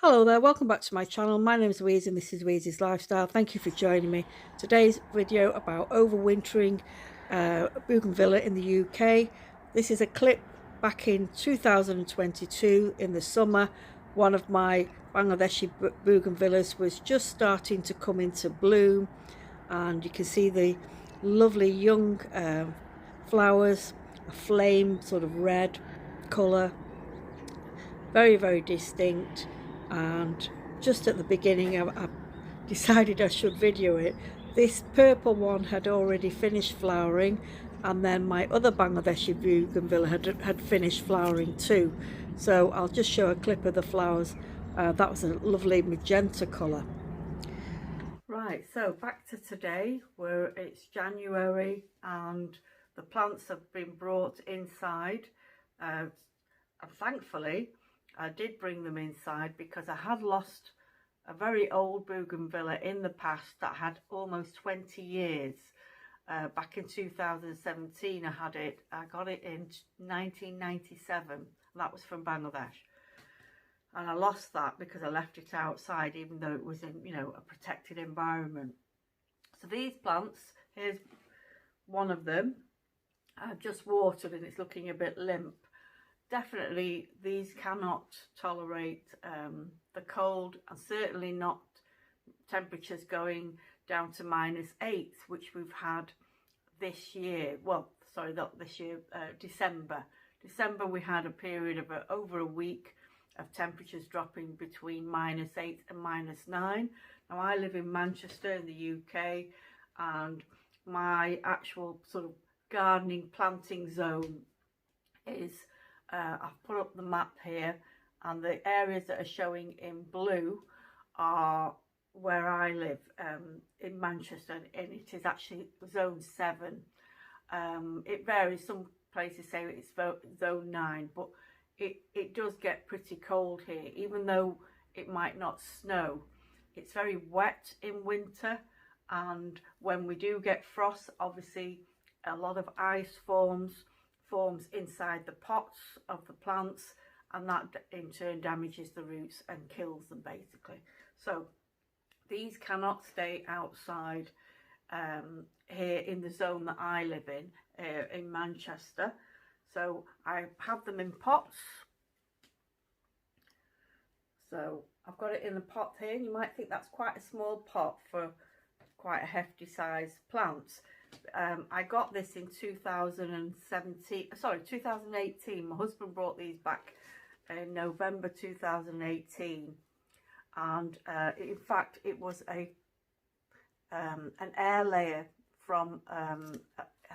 Hello there, welcome back to my channel. My name is Louise and this is Louise's Lifestyle. Thank you for joining me. Today's video about overwintering bougainvillea in the UK. This is a clip back in 2022 in the summer. One of my Bangladeshi bougainvilleas was just starting to come into bloom, and you can see the lovely young flowers, a flame sort of red colour, very distinct. And just at the beginning I decided I should video it. This purple one had already finished flowering, and then my other Bangladeshi bougainvillea had finished flowering too. So I'll just show a clip of the flowers. That was a lovely magenta colour. Right, so back to today, where it's January and the plants have been brought inside, and thankfully I did bring them inside because I had lost a very old bougainvillea in the past that had almost 20 years. Back in 2017 I got it in 1997, that was from Bangladesh. And I lost that because I left it outside even though it was in, a protected environment. So these plants, here's one of them. I've just watered and it's looking a bit limp. Definitely these cannot tolerate the cold, and certainly not temperatures going down to -8, which we've had this year. Well, sorry, not this year, December we had a period of over a week of temperatures dropping between -8 and -9. Now I live in Manchester in the UK, and my actual sort of gardening planting zone is I've put up the map here, and the areas that are showing in blue are where I live in Manchester, and it is actually zone 7. It varies, some places say it's zone 9, but it does get pretty cold here. Even though it might not snow, it's very wet in winter, and when we do get frost, obviously a lot of ice forms inside the pots of the plants, and that in turn damages the roots and kills them basically. So these cannot stay outside here in the zone that I live in Manchester. So I have them in pots. So I've got it in the pot here. You might think that's quite a small pot for quite a hefty size plant. I got this in 2018. My husband brought these back in November 2018, and in fact it was an air layer from I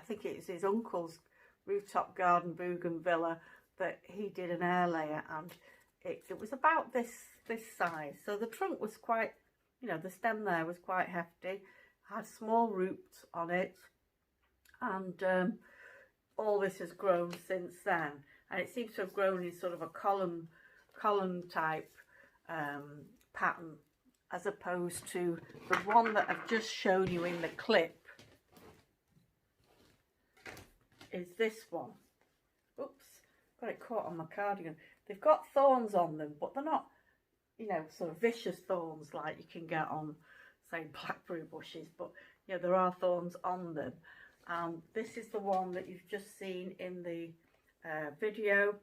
think it's his uncle's rooftop garden bougainvillea that he did an air layer, and it was about this size. So the trunk was quite, the stem there was quite hefty, had small roots on it, and all this has grown since then, and it seems to have grown in sort of a column type pattern, as opposed to the one that I've just shown you in the clip is this one. Oops, got it caught on my cardigan. They've got thorns on them, but they're not, sort of vicious thorns like you can get on, say, blackberry bushes, but there are thorns on them. This is the one that you've just seen in the video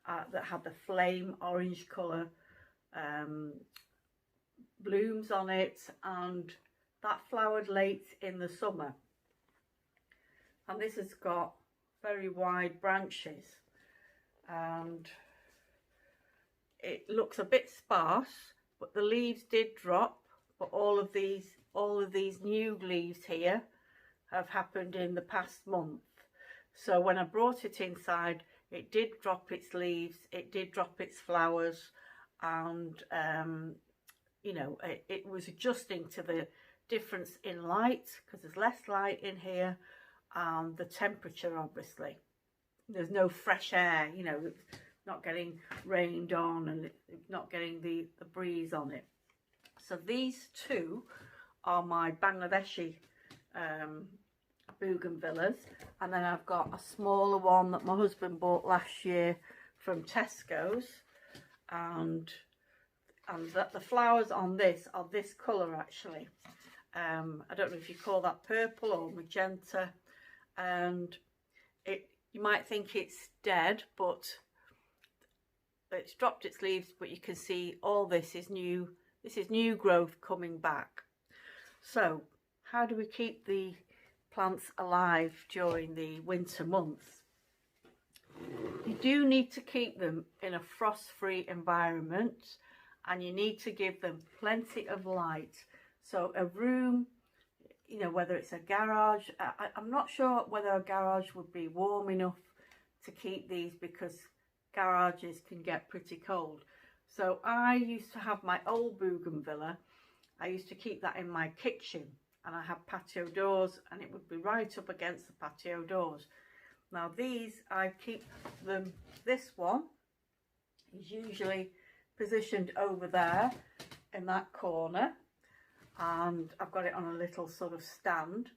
that had the flame orange colour blooms on it, and that flowered late in the summer. And this has got very wide branches, and it looks a bit sparse, but the leaves did drop. But all of these new leaves here have happened in the past month. So when I brought it inside, it did drop its leaves, it did drop its flowers, and it was adjusting to the difference in light, because there's less light in here, and the temperature, obviously there's no fresh air, not getting rained on, and not getting the breeze on it. So these two are my Bangladeshi bougainvilleas, and then I've got a smaller one that my husband bought last year from Tesco's, and and that the flowers on this are this colour actually. I don't know if you call that purple or magenta, and you might think it's dead, but it's dropped its leaves, but you can see all this is new. This is new growth coming back. So how do we keep the plants alive during the winter months? You do need to keep them in a frost-free environment, and you need to give them plenty of light. So a room, you know, whether it's a garage, I'm not sure whether a garage would be warm enough to keep these, because garages can get pretty cold. So I used to have my old bougainvillea. I used to keep that in my kitchen, and I had patio doors, and it would be right up against the patio doors. Now these, I keep them, this one is usually positioned over there in that corner, and I've got it on a little sort of stand,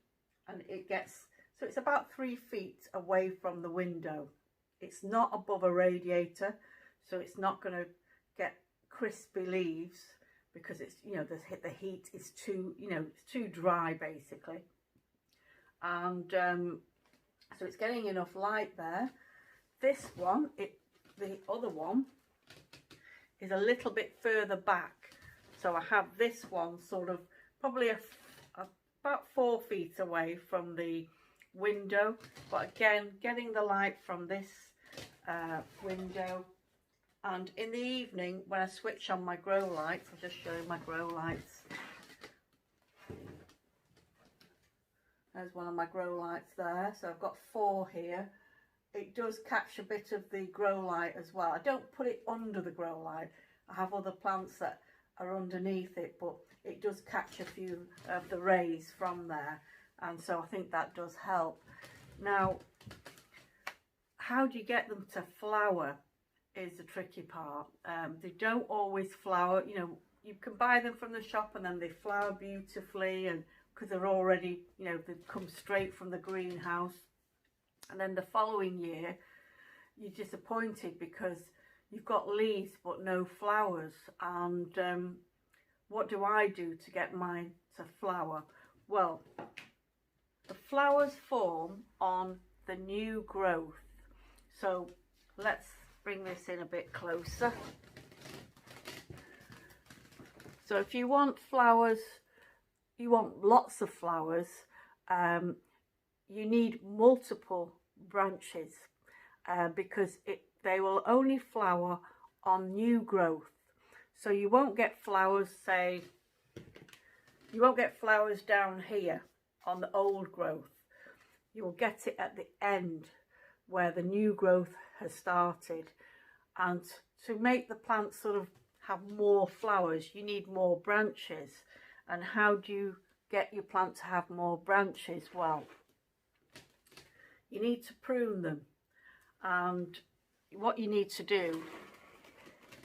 and it gets, so it's about 3 feet away from the window. It's not above a radiator, so it's not going to get crispy leaves, because it's, you know, the heat is too, you know, it's too dry basically. And so it's getting enough light there. This one, the other one is a little bit further back. So I have this one sort of probably about 4 feet away from the window. But again, getting the light from this window. And in the evening, when I switch on my grow lights, I'll just show you my grow lights. There's one of my grow lights there. So I've got 4 here. It does catch a bit of the grow light as well. I don't put it under the grow light. I have other plants that are underneath it, but it does catch a few of the rays from there. And so I think that does help. Now, how do you get them to flower is the tricky part. They don't always flower. You know, you can buy them from the shop and then they flower beautifully, and because they're already, you know, they've come straight from the greenhouse. And then the following year, you're disappointed because you've got leaves but no flowers. And what do I do to get mine to flower? Well, the flowers form on the new growth. So let's bring this in a bit closer. So if you want flowers, you want lots of flowers, you need multiple branches, because they will only flower on new growth. So you won't get flowers, say, you won't get flowers down here on the old growth. You'll get it at the end where the new growth has started. And to make the plant sort of have more flowers, you need more branches. And how do you get your plant to have more branches? Well, you need to prune them. And what you need to do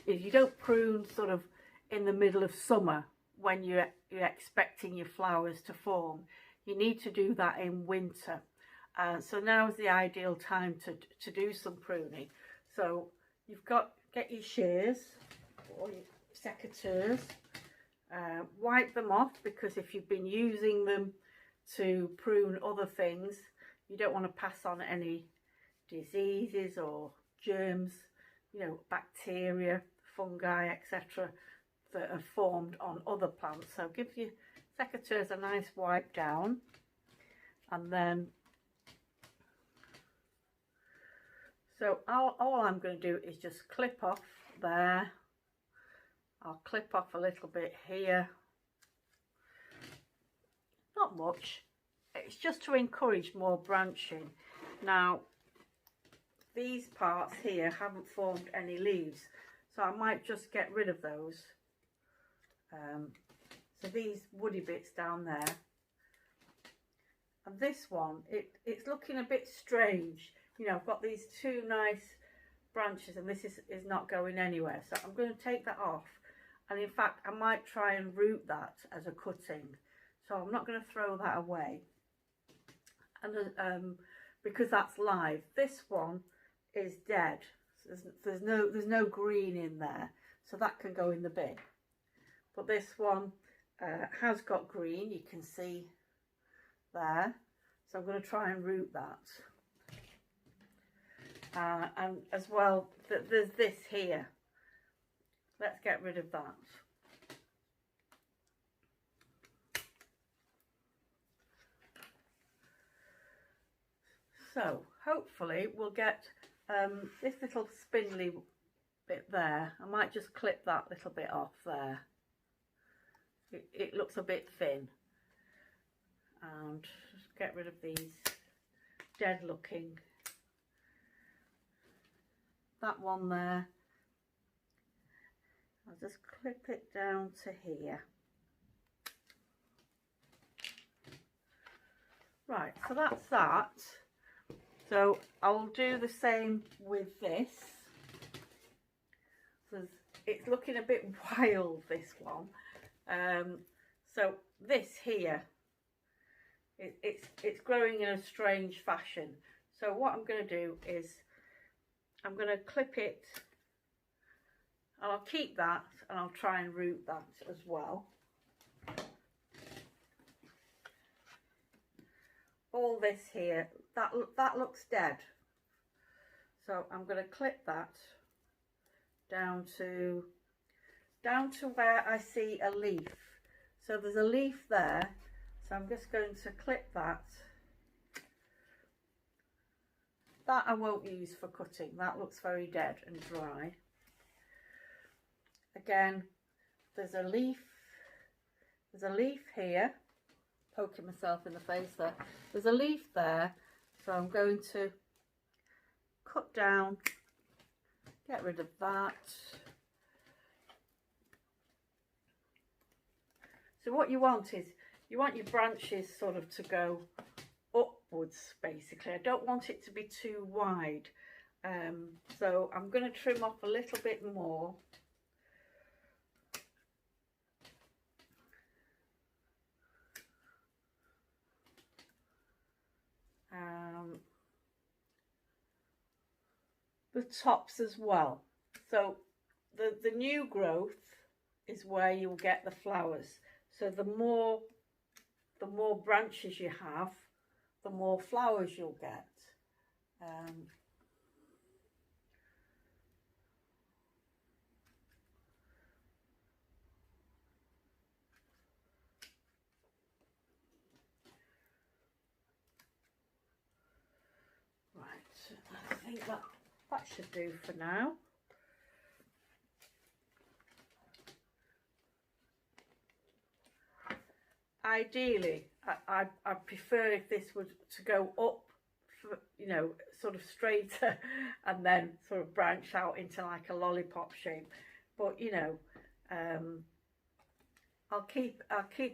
is, you don't prune sort of in the middle of summer when you're expecting your flowers to form. You need to do that in winter. So now is the ideal time to do some pruning. So you've get your shears or your secateurs, wipe them off, because if you've been using them to prune other things, you don't want to pass on any diseases or germs, you know, bacteria, fungi, etc. that have formed on other plants. So give your secateurs a nice wipe down, and then so all I'm going to do is just clip off there. I'll clip off a little bit here. Not much. It's just to encourage more branching. Now, these parts here haven't formed any leaves, so I might just get rid of those. So these woody bits down there. And this one, it's looking a bit strange. You know, I've got these 2 nice branches, and this is not going anywhere. So I'm going to take that off. And in fact, I might try and root that as a cutting. So I'm not going to throw that away. And because that's live. This one is dead. So there's no green in there. So that can go in the bin. but this one has got green, you can see there. So I'm going to try and root that. And as well, there's this here. Let's get rid of that. So hopefully we'll get this little spindly bit there. I might just clip that little bit off there. It looks a bit thin. And just get rid of these dead looking. That one there. I'll just clip it down to here. Right, so that's that. So I'll do the same with this. So it's looking a bit wild, this one. So this here, it's growing in a strange fashion. So what I'm going to do is I'm going to clip it, and I'll keep that, and I'll try and root that as well. All this here, that looks dead. So I'm going to clip that down to where I see a leaf. So there's a leaf there. So I'm just going to clip that. That I won't use for cutting. That looks very dead and dry. Again, there's a leaf here. Poking myself in the face there. There's a leaf there, so I'm going to cut down, get rid of that. So what you want is, you want your branches sort of to go upwards basically. I don't want it to be too wide. So I'm going to trim off a little bit more. The tops as well. So the new growth is where you'll get the flowers. So the more branches you have, the more flowers you'll get. Right, I think that should do for now. Ideally, I prefer if this was to go up, you know, sort of straighter, and then sort of branch out into like a lollipop shape. But you know, I'll keep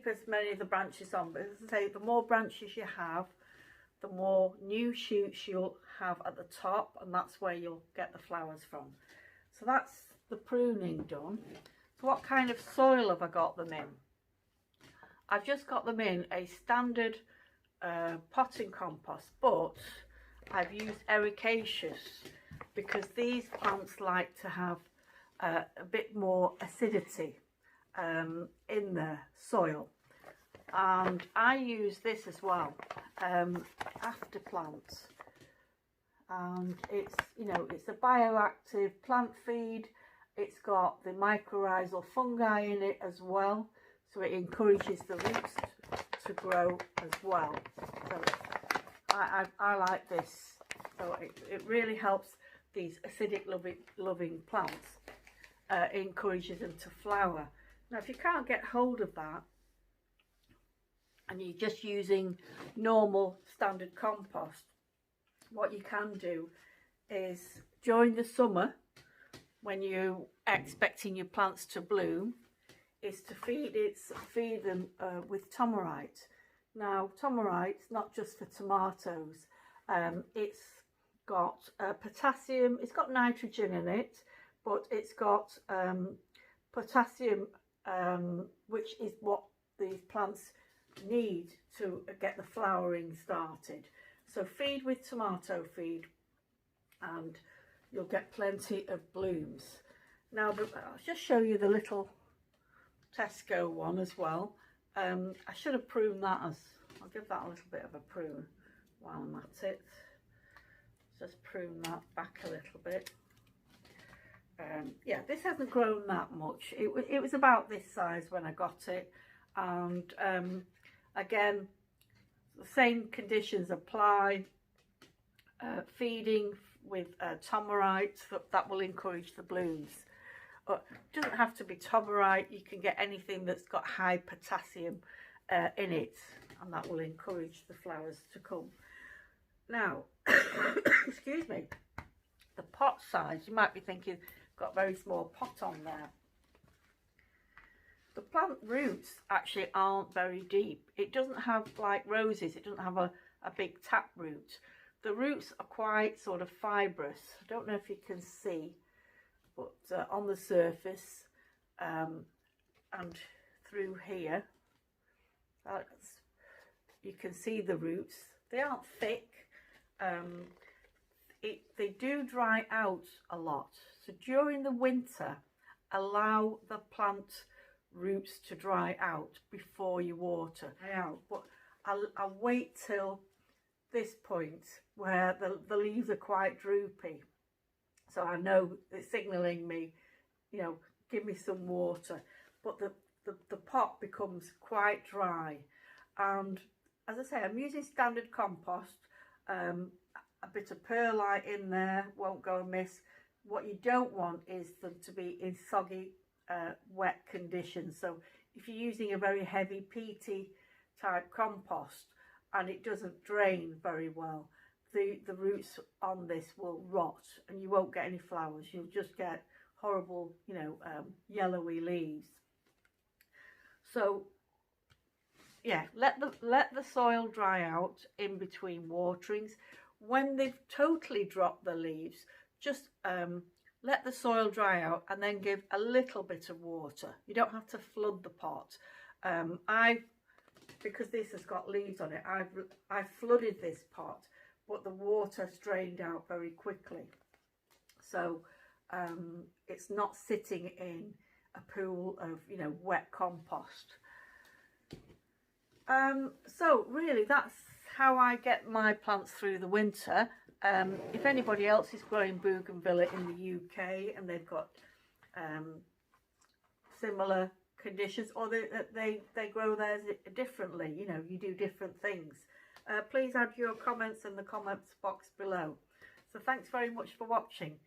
as many of the branches on. But as I say, the more branches you have, the more new shoots you'll have at the top, and that's where you'll get the flowers from. So that's the pruning done. So what kind of soil have I got them in? I've just got them in a standard potting compost, but I've used ericaceous because these plants like to have a bit more acidity in the soil. And I use this as well, after plants, and it's, you know, it's a bioactive plant feed. It's got the mycorrhizal fungi in it as well, so it encourages the roots to grow as well. So I like this. So it really helps these acidic loving plants. It encourages them to flower. Now if you can't get hold of that, and you're just using normal standard compost, what you can do is during the summer, when you're expecting your plants to bloom, is to feed them with Tomorite. Now Tomorite's not just for tomatoes. It's got potassium, it's got nitrogen in it, but it's got potassium, which is what these plants need to get the flowering started. So feed with tomato feed and you'll get plenty of blooms. Now I'll just show you the little Tesco one as well. I should have pruned that I'll give that a little bit of a prune while I'm at it. Just prune that back a little bit. Yeah, this hasn't grown that much. It was about this size when I got it, and again, the same conditions apply. Feeding with Tomerite, that will encourage the blooms. It doesn't have to be Tomerite, you can get anything that's got high potassium in it, and that will encourage the flowers to come. Now, excuse me, the pot size, you might be thinking, got a very small pot on there. The plant roots actually aren't very deep. It doesn't have, like roses, it doesn't have a big tap root. The roots are quite sort of fibrous. I don't know if you can see, but on the surface and through here, you can see the roots. They aren't thick. They do dry out a lot. So during the winter, allow the plant roots to dry out before you water. But I'll wait till this point where the leaves are quite droopy, so I know it's signalling me, you know, give me some water. But the pot becomes quite dry, and as I say, I'm using standard compost. A bit of perlite in there won't go amiss. What you don't want is them to be in soggy wet conditions. So if you're using a very heavy peaty type compost and it doesn't drain very well, the roots on this will rot and you won't get any flowers. You'll just get horrible, you know, yellowy leaves. So yeah, let the soil dry out in between waterings. When they've totally dropped the leaves, just let the soil dry out and then give a little bit of water. You don't have to flood the pot. Because this has got leaves on it, I've flooded this pot, but the water's drained out very quickly. So it's not sitting in a pool of, you know, wet compost. So really that's how I get my plants through the winter. If anybody else is growing bougainvillea in the UK and they've got similar conditions, or they grow theirs differently, you know, you do different things, please add your comments in the comments box below. So thanks very much for watching.